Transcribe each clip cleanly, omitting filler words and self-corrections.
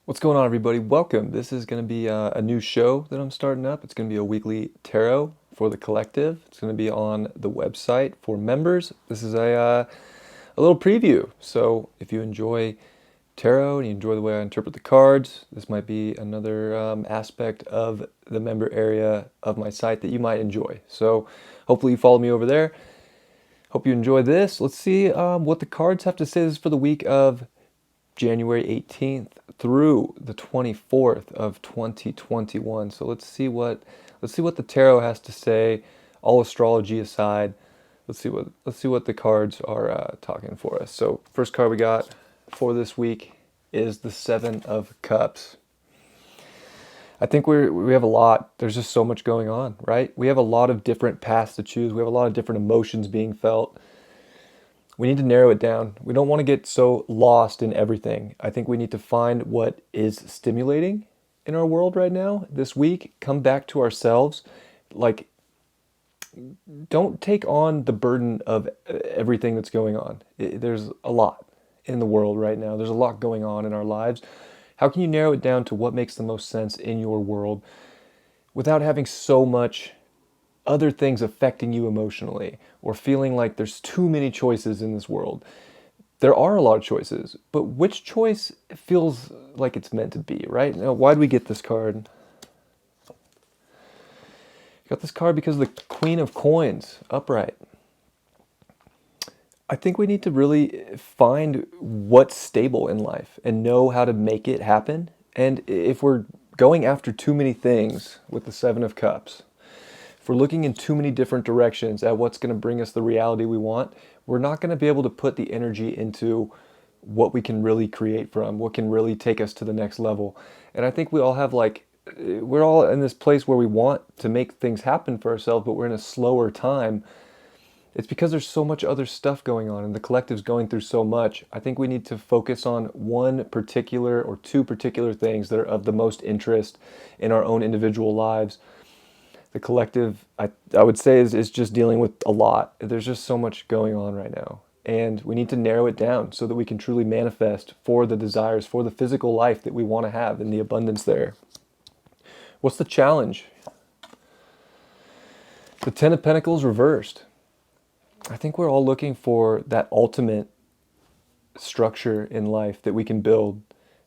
What's going on, everybody? Welcome. This is going to be a new show that I'm starting up. It's going to be a weekly tarot for the collective. It's going to be on the website for members. This is a little preview. So if you enjoy tarot and you enjoy the way I interpret the cards, this might be another aspect of the member area of my site that you might enjoy. So hopefully you follow me over there. Hope you enjoy this. Let's see what the cards have to say. This is for the week of January 18th through the 24th of 2021. So let's see what the tarot has to say, all astrology aside. Let's see what the cards are talking for us. So first card we got for this week is the Seven of Cups. I think we have a lot. There's just so much going on, right? We have a lot of different paths to choose. We have a lot of different emotions being felt. We need to narrow it down. We don't want to get so lost in everything. I think we need to find what is stimulating in our world right now. This week, come back to ourselves. Like, don't take on the burden of everything that's going on. There's a lot in the world right now. There's a lot going on in our lives. How can you narrow it down to what makes the most sense in your world without having so much other things affecting you emotionally or feeling like there's too many choices in this world? There are a lot of choices, but which choice feels like it's meant to be, right? Now, why did we get this card? Got this card because of the Queen of Coins, upright. I think we need to really find what's stable in life and know how to make it happen. And if we're going after too many things with the Seven of Cups, if we're looking in too many different directions at what's going to bring us the reality we want, we're not going to be able to put the energy into what we can really create from, what can really take us to the next level. And I think we all have we're all in this place where we want to make things happen for ourselves, but we're in a slower time. It's because there's so much other stuff going on and the collective's going through so much. I think we need to focus on one particular or two particular things that are of the most interest in our own individual lives. The collective, I would say, is just dealing with a lot. There's just so much going on right now. And we need to narrow it down so that we can truly manifest for the desires, for the physical life that we want to have and the abundance there. What's the challenge? The Ten of Pentacles reversed. I think we're all looking for that ultimate structure in life that we can build.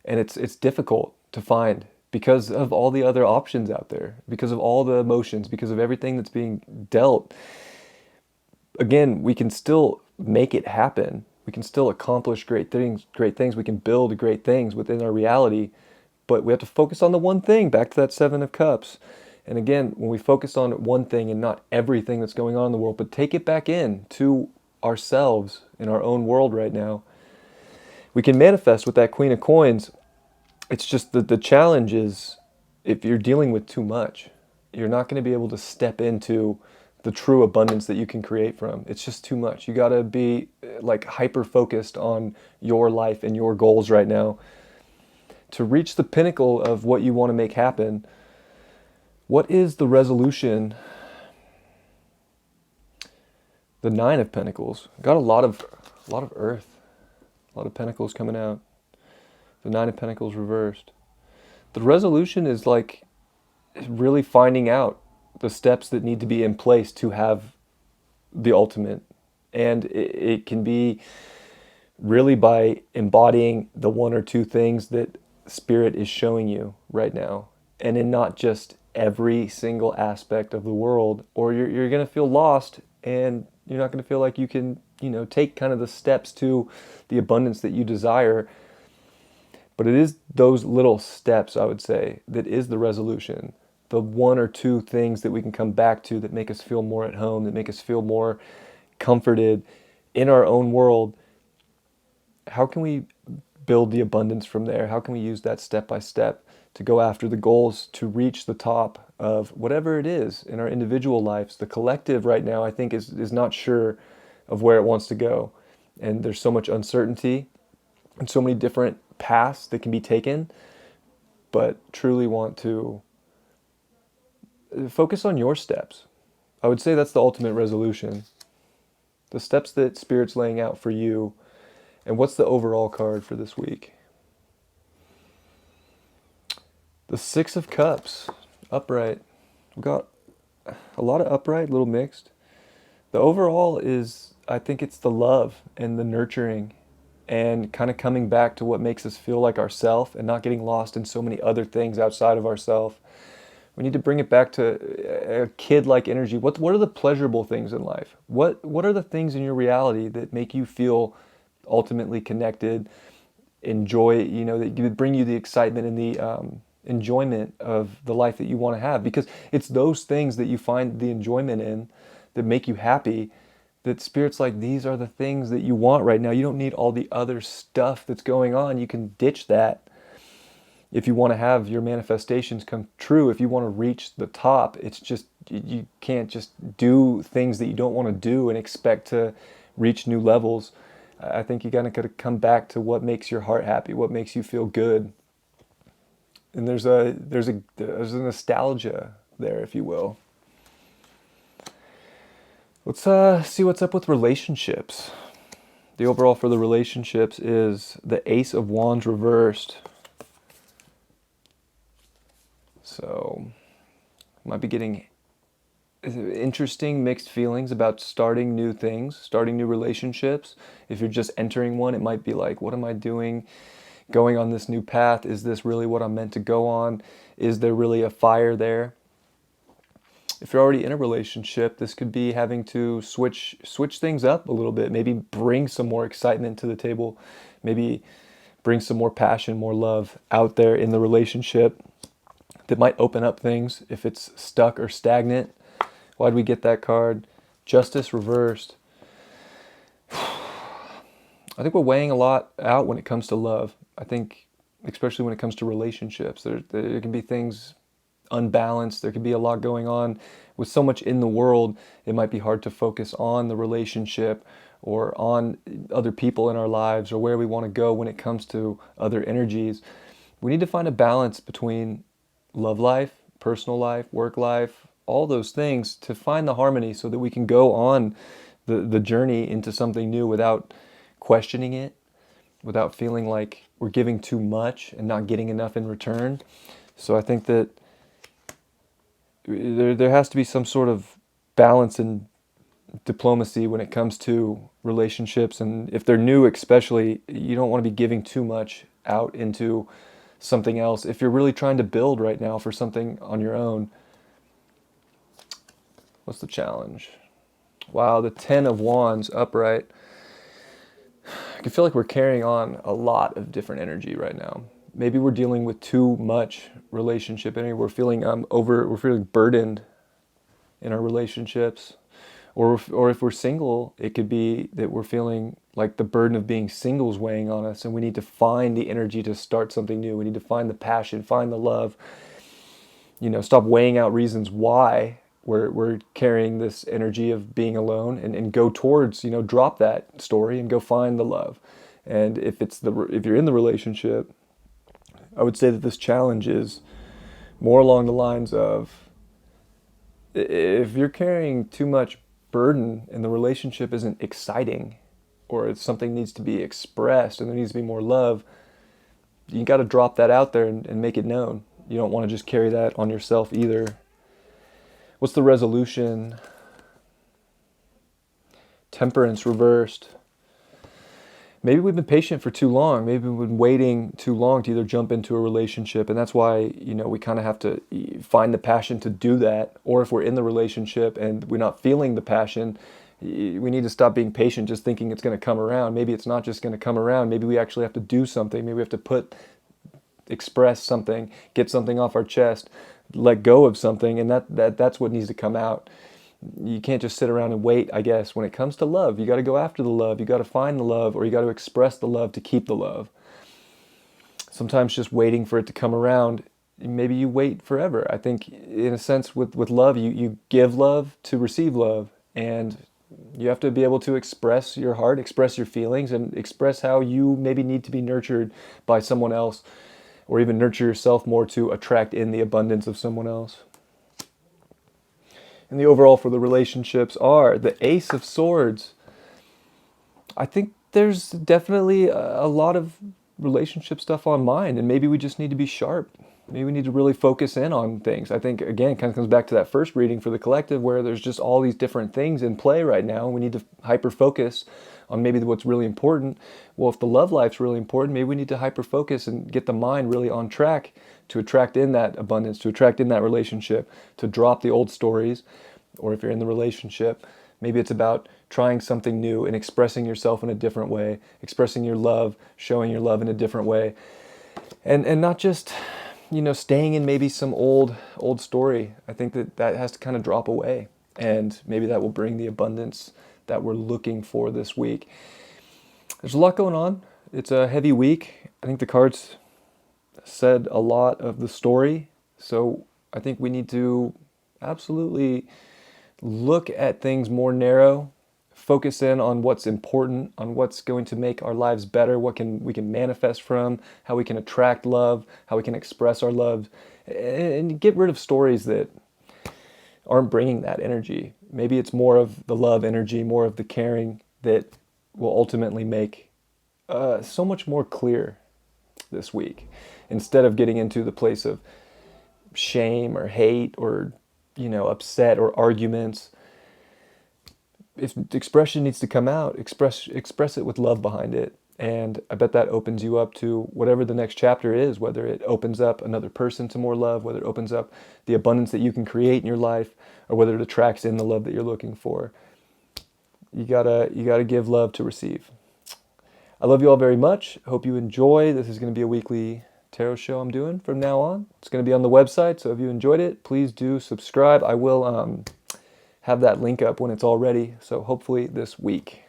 And it's difficult to find, because of all the other options out there, because of all the emotions, because of everything that's being dealt. Again, we can still make it happen. We can still accomplish great things. We can build great things within our reality, but we have to focus on the one thing, back to that Seven of Cups. And again, when we focus on one thing and not everything that's going on in the world, but take it back in to ourselves in our own world right now, we can manifest with that Queen of Coins. It's just that the challenge is, if you're dealing with too much, you're not going to be able to step into the true abundance that you can create from. It's just too much. You got to be hyper focused on your life and your goals right now to reach the pinnacle of what you want to make happen. What is the resolution? The Nine of Pentacles. Got a lot of earth, a lot of pentacles coming out. The Nine of Pentacles reversed. The resolution is really finding out the steps that need to be in place to have the ultimate. And it can be really by embodying the one or two things that Spirit is showing you right now. And in not just every single aspect of the world, or you're going to feel lost and you're not going to feel like you can, take kind of the steps to the abundance that you desire. But it is those little steps, I would say, that is the resolution. The one or two things that we can come back to that make us feel more at home, that make us feel more comforted in our own world. How can we build the abundance from there? How can we use that step by step to go after the goals, to reach the top of whatever it is in our individual lives? The collective right now, I think, is not sure of where it wants to go. And there's so much uncertainty and so many different paths that can be taken, but truly want to focus on your steps. I would say that's the ultimate resolution. The steps that Spirit's laying out for you. And what's the overall card for this week? The Six of Cups, upright. We've got a lot of upright, a little mixed. The overall is, I think it's the love and the nurturing and kind of coming back to what makes us feel like ourself and not getting lost in so many other things outside of ourself. We need to bring it back to a kid-like energy. What are the pleasurable things in life? What are the things in your reality that make you feel ultimately connected, enjoy, that would bring you the excitement and the enjoyment of the life that you want to have? Because it's those things that you find the enjoyment in that make you happy, that Spirit's like, these are the things that you want right now. You don't need all the other stuff that's going on. You can ditch that if you want to have your manifestations come true. If you want to reach the top, it's just, you can't just do things that you don't want to do and expect to reach new levels. I think you gotta come back to what makes your heart happy, what makes you feel good. And there's a nostalgia there, if you will. Let's see what's up with relationships. The overall for the relationships is the Ace of Wands reversed. So, might be getting interesting mixed feelings about starting new things, starting new relationships. If you're just entering one, it might be like, what am I doing? Going on this new path, is this really what I'm meant to go on? Is there really a fire there? If you're already in a relationship, this could be having to switch things up a little bit, maybe bring some more excitement to the table, maybe bring some more passion, more love out there in the relationship that might open up things if it's stuck or stagnant. Why'd we get that card? Justice reversed. I think we're weighing a lot out when it comes to love. I think, especially when it comes to relationships, there can be things unbalanced. There can be a lot going on. With so much in the world, it might be hard to focus on the relationship or on other people in our lives or where we want to go when it comes to other energies. We need to find a balance between love life, personal life, work life, all those things, to find the harmony so that we can go on the journey into something new without questioning it, without feeling like we're giving too much and not getting enough in return. So I think that there has to be some sort of balance and diplomacy when it comes to relationships. And if they're new especially, you don't want to be giving too much out into something else. If you're really trying to build right now for something on your own, what's the challenge? Wow, the Ten of Wands upright. I can feel like we're carrying on a lot of different energy right now. Maybe we're dealing with too much relationship energy. We're feeling we're feeling burdened in our relationships. Or if we're single, it could be that we're feeling like the burden of being single is weighing on us, and we need to find the energy to start something new. We need to find the passion, find the love. Stop weighing out reasons why we're carrying this energy of being alone, and go towards, drop that story and go find the love. And if you're in the relationship, I would say that this challenge is more along the lines of, if you're carrying too much burden and the relationship isn't exciting, or if something needs to be expressed and there needs to be more love, you got to drop that out there and make it known. You don't want to just carry that on yourself either. What's the resolution? Temperance reversed. Maybe we've been patient for too long. Maybe we've been waiting too long to either jump into a relationship, and that's why, we kind of have to find the passion to do that. Or if we're in the relationship and we're not feeling the passion, we need to stop being patient, just thinking it's going to come around. Maybe it's not just going to come around. Maybe we actually have to do something. Maybe we have to express something, get something off our chest, let go of something, and that's what needs to come out. You can't just sit around and wait, I guess. When it comes to love, you got to go after the love. You got to find the love, or you got to express the love to keep the love. Sometimes just waiting for it to come around, maybe you wait forever. I think in a sense with love, you give love to receive love, and you have to be able to express your heart, express your feelings, and express how you maybe need to be nurtured by someone else, or even nurture yourself more to attract in the abundance of someone else. And the overall for the relationships are the Ace of Swords. I think there's definitely a lot of relationship stuff on mine, and maybe we just need to be sharp. Maybe we need to really focus in on things. I think, again, it kind of comes back to that first reading for the collective where there's just all these different things in play right now. We need to hyper focus on maybe what's really important. Well, if the love life's really important, maybe we need to hyper focus and get the mind really on track to attract in that abundance, to attract in that relationship, to drop the old stories. Or if you're in the relationship, maybe it's about trying something new and expressing yourself in a different way, expressing your love, showing your love in a different way. And not just, staying in maybe some old story. I think that has to kind of drop away, and maybe that will bring the abundance that we're looking for this week. There's a lot going on. It's a heavy week. I think the cards said a lot of the story, so I think we need to absolutely look at things more narrow, focus in on what's important, on what's going to make our lives better, what we can manifest from, how we can attract love, how we can express our love, and get rid of stories that aren't bringing that energy. Maybe it's more of the love energy, more of the caring that will ultimately make so much more clear this week, instead of getting into the place of shame or hate or upset or arguments. If expression needs to come out, express it with love behind it. And I bet that opens you up to whatever the next chapter is, whether it opens up another person to more love, whether it opens up the abundance that you can create in your life, or whether it attracts in the love that you're looking for. You gotta give love to receive. I love you all very much. Hope you enjoy. This is going to be a weekly tarot show I'm doing from now on. It's going to be on the website, so if you enjoyed it, please do subscribe. I will have that link up when it's all ready, so hopefully this week.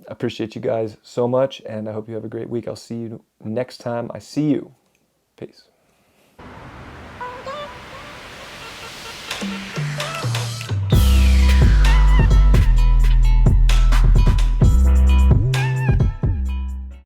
I appreciate you guys so much, and I hope you have a great week. I'll see you next time I see you. Peace.